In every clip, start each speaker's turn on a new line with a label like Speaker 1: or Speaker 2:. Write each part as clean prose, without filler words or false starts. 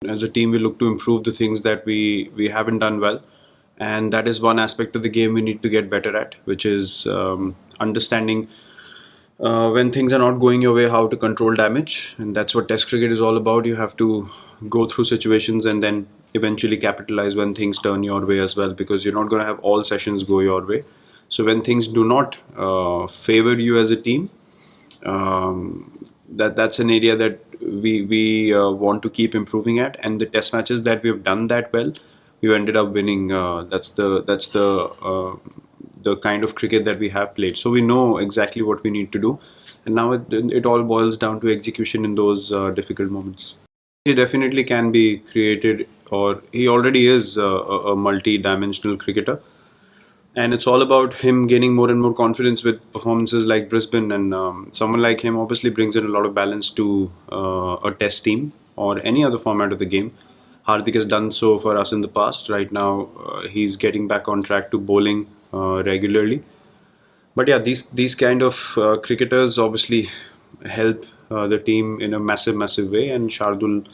Speaker 1: as a team we look to improve the things that we haven't done well, and that is one aspect of the game we need to get better at, which is understanding when things are not going your way, how to control damage. And that's what test cricket is all about. You have to go through situations and then eventually capitalize when things turn your way as well, because you're not going to have all sessions go your way. So when things do not favor you as a team, that's an area that we want to keep improving at. And the test matches that we've done that well, we ended up winning. That's the kind of cricket that we have played. So we know exactly what we need to do, and now it all boils down to execution in those difficult moments. He definitely can be created, or he already is a multi-dimensional cricketer, and it's all about him gaining more and more confidence with performances like Brisbane. And someone like him obviously brings in a lot of balance to a test team or any other format of the game. Hardik has done so for us in the past. Right now, he's getting back on track to bowling regularly. But yeah, these kind of cricketers obviously help the team in a massive way. And Shardul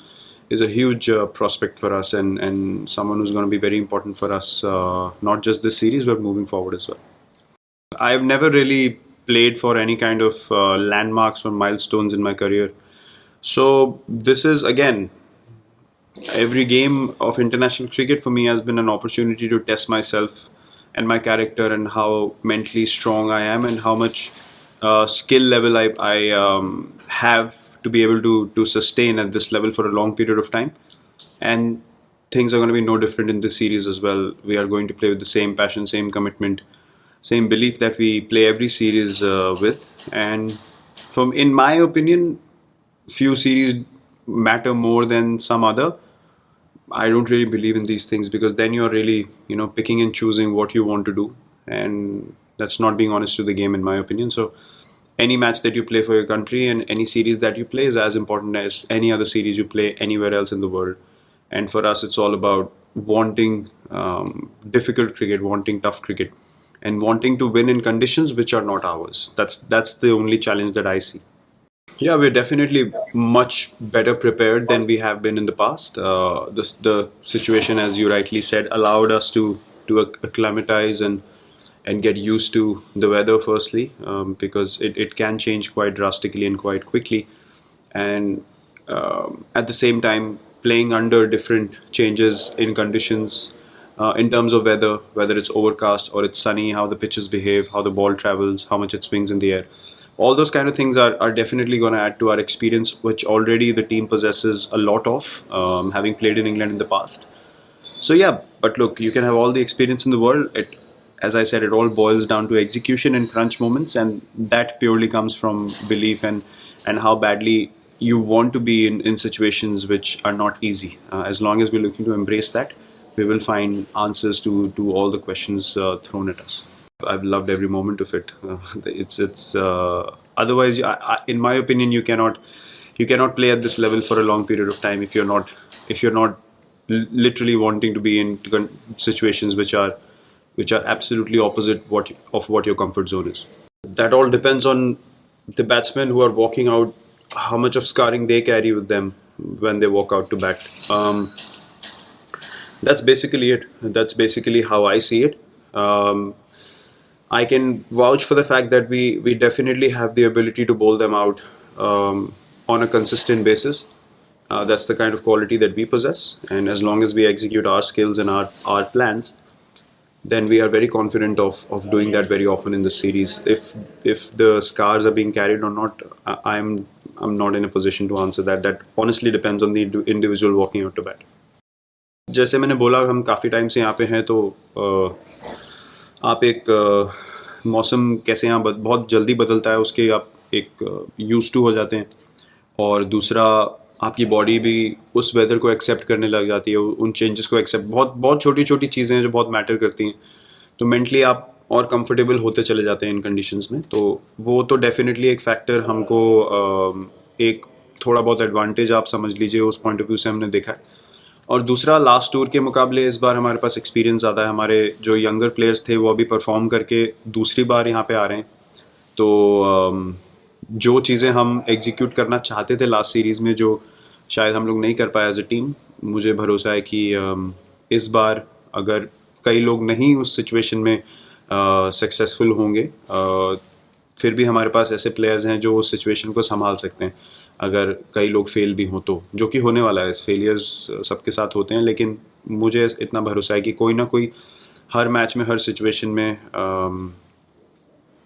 Speaker 1: is a huge prospect for us, and someone who's going to be very important for us, not just this series but moving forward as well. I've never really played for any kind of landmarks or milestones in my career. So this is again, every game of international cricket for me has been an opportunity to test myself and my character, and how mentally strong I am, and how much skill level I have to be able to sustain at this level for a long period of time. And things are going to be no different in this series as well. We are going to play with the same passion, same commitment, same belief that we play every series with. And in my opinion, few series matter more than some other. I don't really believe in these things, because then you're really, picking and choosing what you want to do, and that's not being honest to the game, in my opinion. So any match that you play for your country and any series that you play is as important as any other series you play anywhere else in the world. And for us, it's all about wanting difficult cricket, wanting tough cricket, and wanting to win in conditions which are not ours. That's the only challenge that I see. Yeah, we're definitely much better prepared than we have been in the past. The situation, as you rightly said, allowed us to acclimatize and get used to the weather firstly, because it can change quite drastically and quite quickly. And at the same time, playing under different changes in conditions, in terms of weather, whether it's overcast or it's sunny, how the pitches behave, how the ball travels, how much it swings in the air. All those kind of things are definitely going to add to our experience, which already the team possesses a lot of, having played in England in the past. So yeah, but look, you can have all the experience in the world. As I said, it all boils down to execution in crunch moments, and that purely comes from belief and how badly you want to be in situations which are not easy. As long as we're looking to embrace that, we will find answers to all the questions thrown at us. I've loved every moment of it. It's otherwise, in my opinion, you cannot play at this level for a long period of time if you're not literally wanting to be in situations which are absolutely opposite of what your comfort zone is. That all depends on the batsmen who are walking out, how much of scarring they carry with them when they walk out to bat. That's basically it. That's basically how I see it. I can vouch for the fact that we definitely have the ability to bowl them out on a consistent basis. That's the kind of quality that we possess, and as long as we execute our skills and our plans, then we are very confident of doing that very often in the series. If the scars are being carried or not, I'm not in a position to answer that. That honestly depends on the individual walking out to bat. जैसे मैंने बोला, हम काफ़ी time से यहाँ पे हैं, तो आप एक मौसम कैसे यहाँ बहुत जल्दी बदलता है, उसके आप एक यूज टू हो जाते हैं, और दूसरा आपकी बॉडी भी उस वेदर को एक्सेप्ट करने लग जाती है, उन चेंजेस को एक्सेप्ट, बहुत छोटी छोटी चीज़ें हैं जो बहुत मैटर करती हैं, तो मेंटली आप और कंफर्टेबल होते चले जाते हैं इन कंडीशंस में. तो वो तो डेफिनेटली एक फैक्टर हमको एक थोड़ा बहुत एडवांटेज आप समझ लीजिए, उस पॉइंट ऑफ व्यू से हमने देखा है. और दूसरा, लास्ट टूर के मुकाबले इस बार हमारे पास एक्सपीरियंस ज़्यादा है. हमारे जो यंगर प्लेयर्स थे वो अभी परफॉर्म करके दूसरी बार यहाँ पे आ रहे हैं, तो जो चीज़ें हम एग्जीक्यूट करना चाहते थे लास्ट सीरीज़ में, जो शायद हम लोग नहीं कर पाए एज ए टीम, मुझे भरोसा है कि इस बार अगर कई लोग नहीं उस सिचुएशन में सक्सेसफुल होंगे, फिर भी हमारे पास ऐसे प्लेयर्स हैं जो उस सिचुएशन को संभाल सकते हैं अगर कई लोग फेल भी हों तो, जो कि होने वाला है। फेलियर्स सबके साथ होते हैं, लेकिन मुझे इतना भरोसा है कि कोई ना कोई हर मैच में, हर सिचुएशन में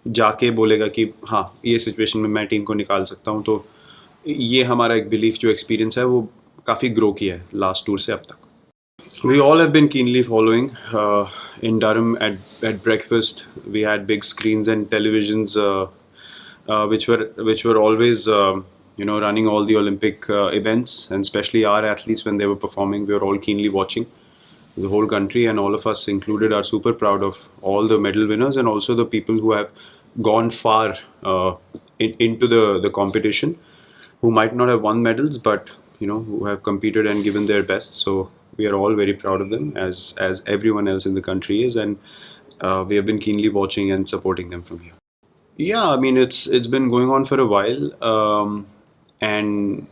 Speaker 1: जाके बोलेगा कि हाँ, ये सिचुएशन में मैं टीम को निकाल सकता हूँ। तो ये हमारा एक बिलीफ, जो एक्सपीरियंस है, वो काफ़ी ग्रो किया है लास्ट टूर से अब तक। We all have been keenly following. In Durham at breakfast, we had big screens and televisions, which were always running all the Olympic events, and especially our athletes when they were performing. We were all keenly watching. The whole country and all of us included are super proud of all the medal winners and also the people who have gone far into the competition, who might not have won medals, but who have competed and given their best. So we are all very proud of them, as everyone else in the country is, and we have been keenly watching and supporting them from here. Yeah, I mean, it's been going on for a while, and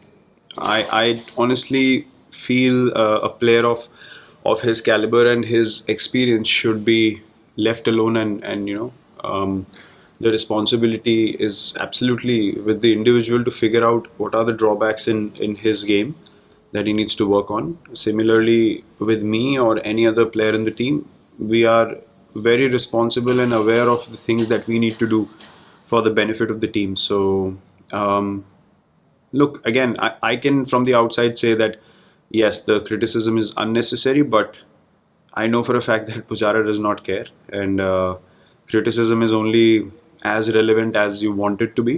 Speaker 1: I honestly feel a player of his caliber and his experience should be left alone, and the responsibility is absolutely with the individual to figure out what are the drawbacks in his game that he needs to work on. Similarly, with me or any other player in the team, we are very responsible and aware of the things that we need to do for the benefit of the team. So look, again, I can from the outside say that yes, the criticism is unnecessary, but I know for a fact that Pujara does not care, and criticism is only as relevant as you want it to be.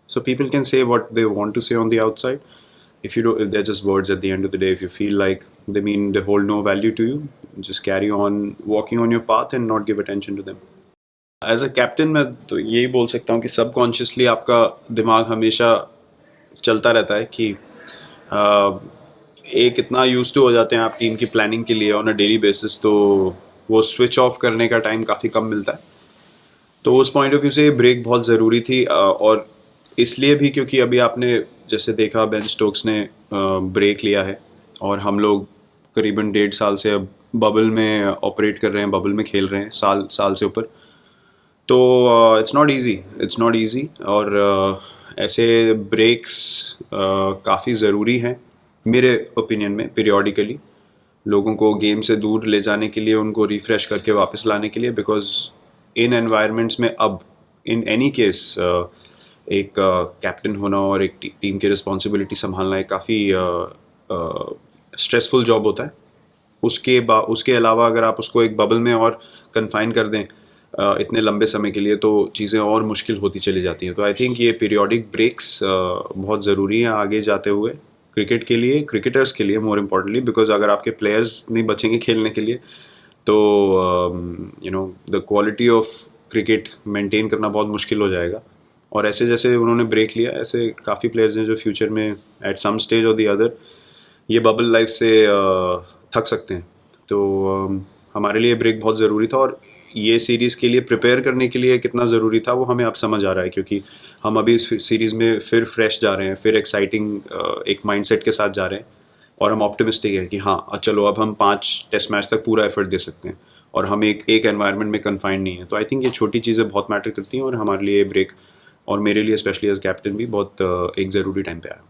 Speaker 1: So people can say what they want to say on the outside. If they're just words at the end of the day. If you feel like they hold no value to you, just carry on walking on your path and not give attention to them. As a captain, मैं तो यही बोल सकता हूँ कि subconsciously आपका दिमाग हमेशा चलता रहता है कि एक इतना यूज टू हो जाते हैं आप टीम की प्लानिंग के लिए ऑन अ डेली बेसिस, तो वो स्विच ऑफ करने का टाइम काफ़ी कम मिलता है। तो उस पॉइंट ऑफ व्यू से ब्रेक बहुत ज़रूरी थी, और इसलिए भी क्योंकि अभी आपने जैसे देखा बेन स्टोक्स ने ब्रेक लिया है और हम लोग करीबन 1.5 साल से अब बबल में ऑपरेट कर रहे हैं, बबल में खेल रहे हैं, साल से ऊपर। तो इट्स नॉट ईजी, और ऐसे ब्रेक्स काफ़ी ज़रूरी हैं मेरे ओपिनियन में। पीरियोडिकली लोगों को गेम से दूर ले जाने के लिए, उनको रिफ़्रेश करके वापस लाने के लिए, बिकॉज इन एनवायरनमेंट्स में अब इन एनी केस एक कैप्टन होना और एक टीम की रिस्पॉन्सिबिलिटी संभालना एक काफ़ी स्ट्रेसफुल जॉब होता है। उसके अलावा अगर आप उसको एक बबल में और कन्फाइन कर दें इतने लंबे समय के लिए, तो चीज़ें और मुश्किल होती चली जाती हैं। तो आई थिंक ये पीरियोडिक ब्रेक्स बहुत ज़रूरी हैं आगे जाते हुए क्रिकेट के लिए, क्रिकेटर्स के लिए मोर इम्पॉर्टेंटली, बिकॉज अगर आपके प्लेयर्स नहीं बचेंगे खेलने के लिए तो the quality of cricket maintain करना बहुत मुश्किल हो जाएगा। और ऐसे जैसे उन्होंने ब्रेक लिया, ऐसे काफ़ी प्लेयर्स हैं जो फ्यूचर में एट सम स्टेज और द अदर ये बबल लाइफ से थक सकते हैं। तो हमारे लिए ब्रेक बहुत ज़रूरी था, और ये सीरीज़ के लिए प्रिपेयर करने के लिए कितना ज़रूरी था वो हमें अब समझ आ रहा है, क्योंकि हम अभी इस सीरीज़ में फिर फ्रेश जा रहे हैं, फिर एक्साइटिंग एक माइंडसेट के साथ जा रहे हैं, और हम ऑप्टिमिस्टिक है कि हाँ चलो अब हम 5 टेस्ट मैच तक पूरा एफर्ट दे सकते हैं और हम एक एनवायरनमेंट में कन्फाइंड नहीं है। तो आई थिंक ये छोटी चीज़ें बहुत मैटर करती हैं, और हमारे लिए ब्रेक, और मेरे लिए स्पेशली एज कैप्टन भी बहुत एक ज़रूरी टाइम पे आया।